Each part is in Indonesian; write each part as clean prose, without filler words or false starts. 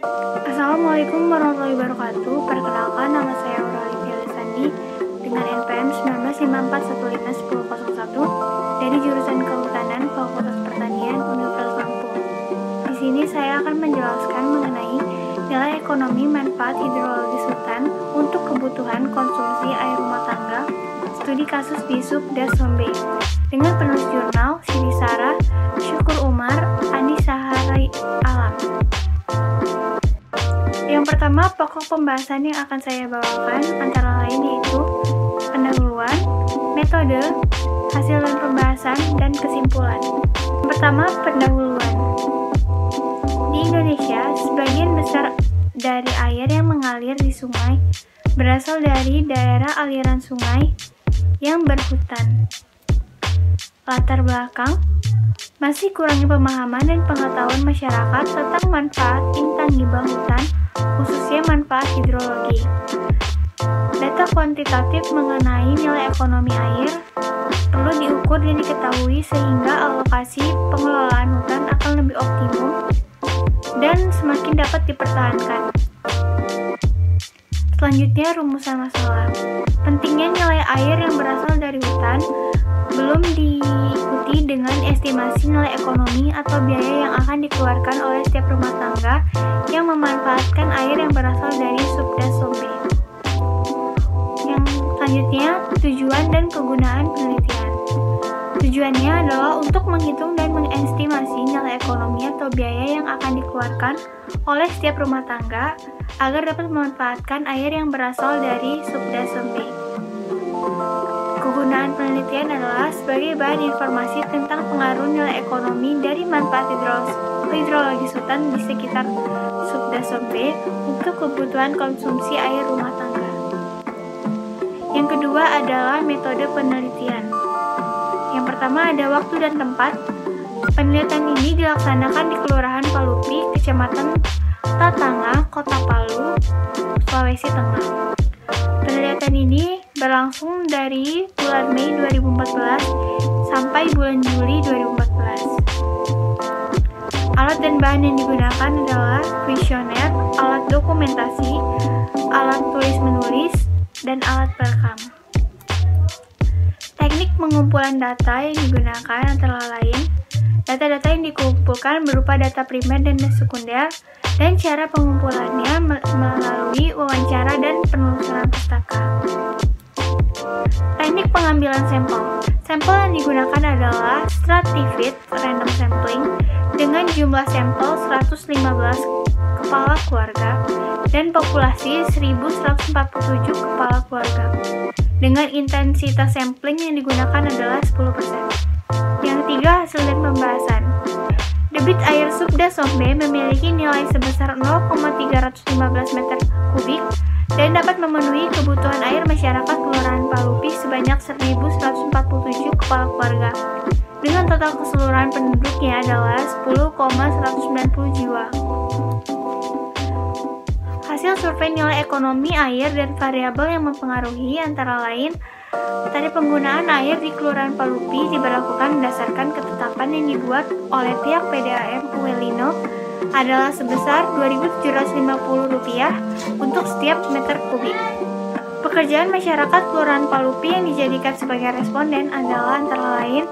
Assalamualaikum warahmatullahi wabarakatuh. Perkenalkan, nama saya Aureli Sandi dengan NPM 1954151001 dari jurusan Kehutanan Fakultas Pertanian Universitas Lampung. Di sini saya akan menjelaskan mengenai nilai ekonomi manfaat hidrologis hutan untuk kebutuhan konsumsi air rumah tangga, studi kasus di Subdas Sombe, dengan penulis jurnal Siti Sarah, Syukur Umar, Andi Sahari Alam. Yang pertama, pokok pembahasan yang akan saya bawakan antara lain yaitu pendahuluan, metode, hasil dan pembahasan, dan kesimpulan. Yang pertama, pendahuluan. Di Indonesia, sebagian besar dari air yang mengalir di sungai berasal dari daerah aliran sungai yang berhutan. Latar belakang, masih kurangnya pemahaman dan pengetahuan masyarakat tentang manfaat intangible hutan, khususnya manfaat hidrologi. Data kuantitatif mengenai nilai ekonomi air perlu diukur dan diketahui sehingga alokasi pengelolaan hutan akan lebih optimum dan semakin dapat dipertahankan. Selanjutnya, rumusan masalah. Pentingnya nilai air yang berasal dari hutan belum diikuti dengan estimasi nilai ekonomi atau biaya yang akan dikeluarkan oleh setiap rumah tangga yang memanfaatkan air yang berasal dari Subdas Sombe. Yang selanjutnya, tujuan dan kegunaan penelitian. Tujuannya adalah untuk menghitung dan mengestimasi nilai ekonomi atau biaya yang akan dikeluarkan oleh setiap rumah tangga agar dapat memanfaatkan air yang berasal dari Subdas Sombe. Kegunaan penelitian adalah sebagai bahan informasi tentang pengaruh nilai ekonomi dari manfaat hidrologis hutan di sekitar Subdas Sombe untuk kebutuhan konsumsi air rumah tangga. Yang kedua adalah metode penelitian. Yang pertama ada waktu dan tempat. Penelitian ini dilaksanakan di Kelurahan Palupi, Kecamatan Tatanga, Kota Palu, Sulawesi Tengah. Penelitian ini berlangsung dari bulan Mei 2014 sampai bulan Juli 2014. Alat dan bahan yang digunakan adalah kuesioner, alat dokumentasi, alat tulis-menulis, dan alat perekam. Teknik pengumpulan data yang digunakan antara lain data-data yang dikumpulkan berupa data primer dan sekunder, dan cara pengumpulannya melalui wawancara dan penelusuran pustaka. Teknik pengambilan sampel. Sampel yang digunakan adalah stratified random sampling dengan jumlah sampel 115 kepala keluarga dan populasi 1147 kepala keluarga. Dengan intensitas sampling yang digunakan adalah 10%. Yang ketiga, hasil dan pembahasan. Debit air Subdas Sombe memiliki nilai sebesar 0,315 meter kubik dan dapat memenuhi kebutuhan air masyarakat Kelurahan Palupi sebanyak 1.147 kepala keluarga, dengan total keseluruhan penduduknya adalah 10,190 jiwa. Hasil survei nilai ekonomi air dan variabel yang mempengaruhi antara lain tarif penggunaan air di Kelurahan Palupi diberlakukan berdasarkan ketetapan yang dibuat oleh pihak PDAM Uwelino adalah sebesar Rp2.750 untuk setiap meter kubik. Pekerjaan masyarakat Kelurahan Palupi yang dijadikan sebagai responden adalah antara lain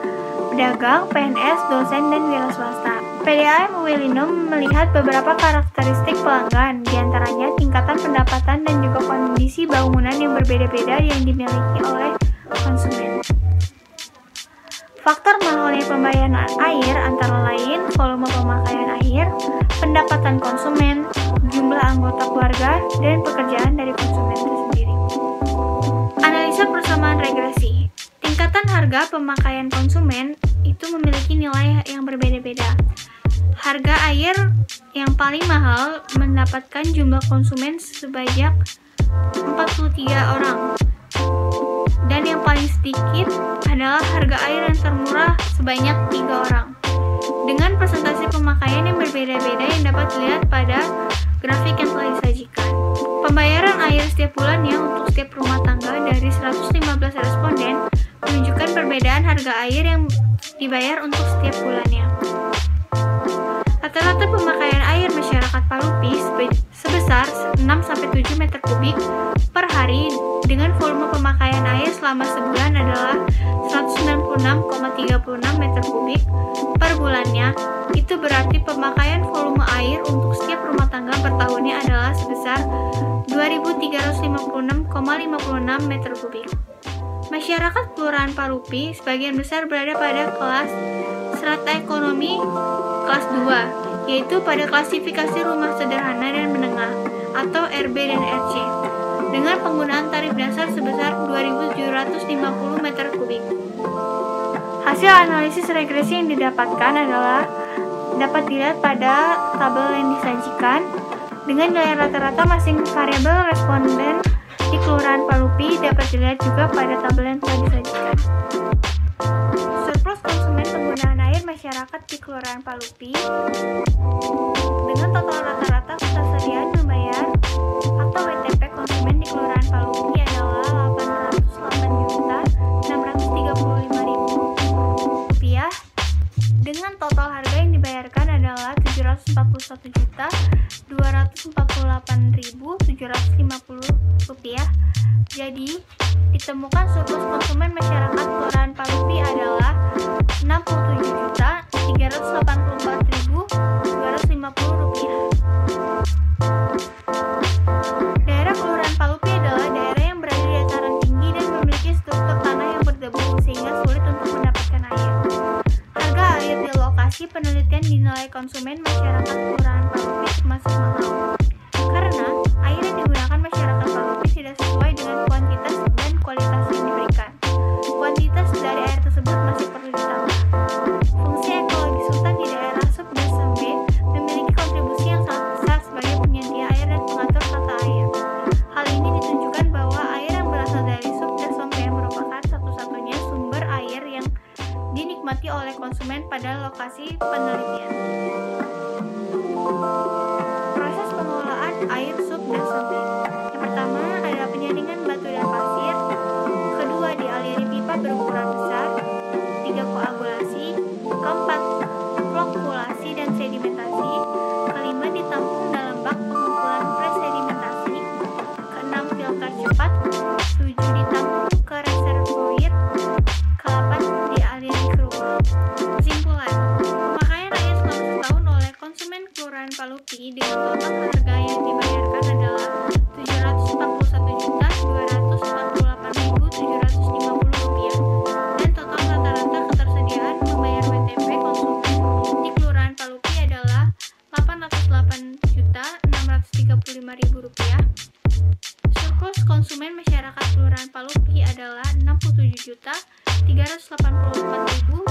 pedagang, PNS, dosen, dan wira swasta. PDAM Uwelino melihat beberapa karakteristik pelanggan, diantaranya tingkatan pendapatan dan juga kondisi bangunan yang berbeda-beda yang dimiliki oleh konsumen. Faktor mahalnya pembayaran air antara lain volume pemakaian air, pendapatan konsumen, jumlah anggota keluarga, dan pekerjaan dari konsumen itu sendiri. Analisa persamaan regresi. Tingkatan harga pemakaian konsumen itu memiliki nilai yang berbeda-beda. Harga air yang paling mahal mendapatkan jumlah konsumen sebanyak 43 orang. Dan yang paling sedikit adalah harga air yang termurah sebanyak 3 orang. Dengan presentasi pemakaian yang berbeda-beda yang dapat dilihat pada grafik yang telah disajikan. Pembayaran air setiap bulannya untuk setiap rumah tangga dari 115 responden menunjukkan perbedaan harga air yang dibayar untuk setiap bulannya. Rata-rata pemakaian air masyarakat Palupi kubik per hari dengan volume pemakaian air selama sebulan adalah 196,36 meter kubik per bulannya. Itu berarti pemakaian volume air untuk setiap rumah tangga per tahunnya adalah sebesar 2.356,56 meter kubik. Masyarakat Kelurahan Palupi sebagian besar berada pada kelas strata ekonomi kelas 2, yaitu pada klasifikasi rumah sederhana dan menengah atau RB dan RC, dengan penggunaan tarif dasar sebesar 2.750 meter kubik. Hasil analisis regresi yang didapatkan adalah dapat dilihat pada tabel yang disajikan dengan nilai rata-rata masing variabel responden di Kelurahan Palupi dapat dilihat juga pada tabel yang telah disajikan. Surplus konsumen penggunaan air masyarakat di Kelurahan Palupi dengan total rata-rata ketersediaan membayar atau WTP konsumen di Kelurahan Palupi adalah Rp808.635.000 dengan total harga yang dibayarkan adalah Rp741.248.750. Jadi, ditemukan surplus konsumen masyarakat Kelurahan Palupi adalah Rp67.384.250. Daerah Kelurahan Palupi adalah daerah yang berada di dataran tinggi dan memiliki struktur tanah yang berdebu sehingga sulit untuk mendapatkan air. Harga air di lokasi penelitian dinilai konsumen masyarakat Kelurahan Palupi termasuk mahal, karena air yang digunakan masyarakat Palupi tidak sesuai dengan kuantitas dan kualitas yang diberikan. Kuantitas dari air tersebut masih perlu ditambah. Fungsi ekologis hutan di daerah Sub-Dasambe memiliki kontribusi yang sangat besar sebagai penyedia air dan pengatur tata air. Hal ini ditunjukkan bahwa air yang berasal dari Sub-Dasambe merupakan satu-satunya sumber air yang dinikmati oleh konsumen pada lokasi penelitian. Proses pengelolaan air Sub-Dasambe. Yang pertama adalah penyaringan batu dan pasir. Kedua, dialiri pipa berukuran besar. Tiga, koagulasi. Keempat, flokulasi dan sedimentasi. Kelima, ditampung dalam bak pengumpulan presedimentasi. Keenam, filter cepat. Tujuh, ditampung ke reservoir. Ke-8, dialiri ke rumah. Kesimpulan, pemakaian air selama setahun oleh konsumen Kelurahan Palupi dengan total harga yang dibayarkan adalah Rp741.248.750 dan total rata-rata ketersediaan membayar WTP konsumen di Kelurahan Palupi adalah Rp808.635.000. Surplus konsumen masyarakat Kelurahan Palupi adalah Rp67.384.000